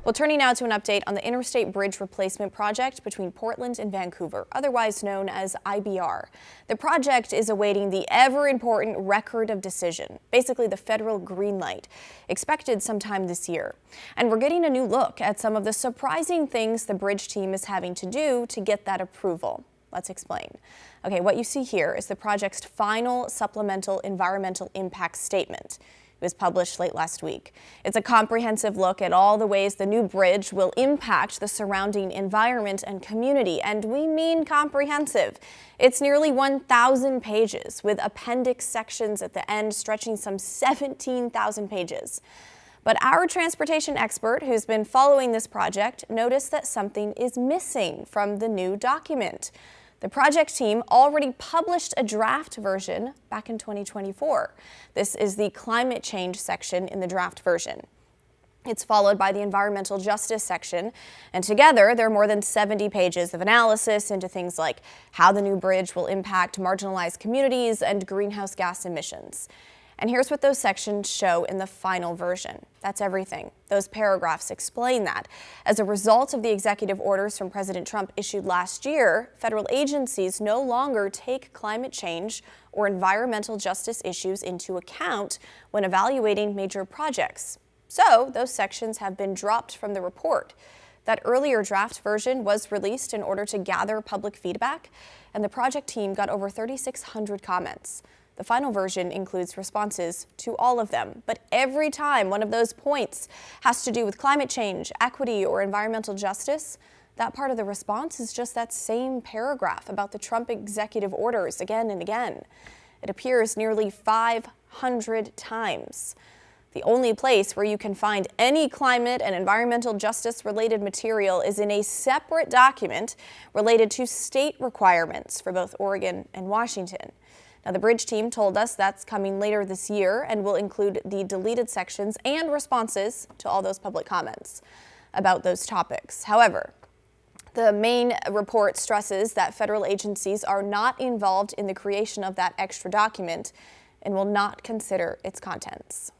Well, turning now to an update on the Interstate Bridge Replacement project between Portland and Vancouver, otherwise known as IBR. The project is awaiting the ever-important Record of Decision, basically the federal green light, expected sometime this year. And we're getting a new look at some of the surprising things the bridge team is having to do to get that approval. Let's explain. Okay, what you see here is the project's final supplemental environmental impact statement. It was published late last week. It's a comprehensive look at all the ways the new bridge will impact the surrounding environment and community, and we mean comprehensive. It's nearly 1,000 pages with appendix sections at the end stretching some 17,000 pages. But our transportation expert who's been following this project noticed that something is missing from the new document. The project team already published a draft version back in 2024. This is the climate change section in the draft version. It's followed by the environmental justice section, and together there are more than 70 pages of analysis into things like how the new bridge will impact marginalized communities and greenhouse gas emissions. And here's what those sections show in the final version. That's everything. Those paragraphs explain that. As a result of the executive orders from President Trump issued last year, federal agencies no longer take climate change or environmental justice issues into account when evaluating major projects. So those sections have been dropped from the report. That earlier draft version was released in order to gather public feedback, and the project team got over 3,600 comments. The final version includes responses to all of them, but every time one of those points has to do with climate change, equity, or environmental justice, that part of the response is just that same paragraph about the Trump executive orders again and again. It appears nearly 500 times. The only place where you can find any climate and environmental justice related material is in a separate document related to state requirements for both Oregon and Washington. Now, the bridge team told us that's coming later this year and will include the deleted sections and responses to all those public comments about those topics. However, the main report stresses that federal agencies are not involved in the creation of that extra document and will not consider its contents.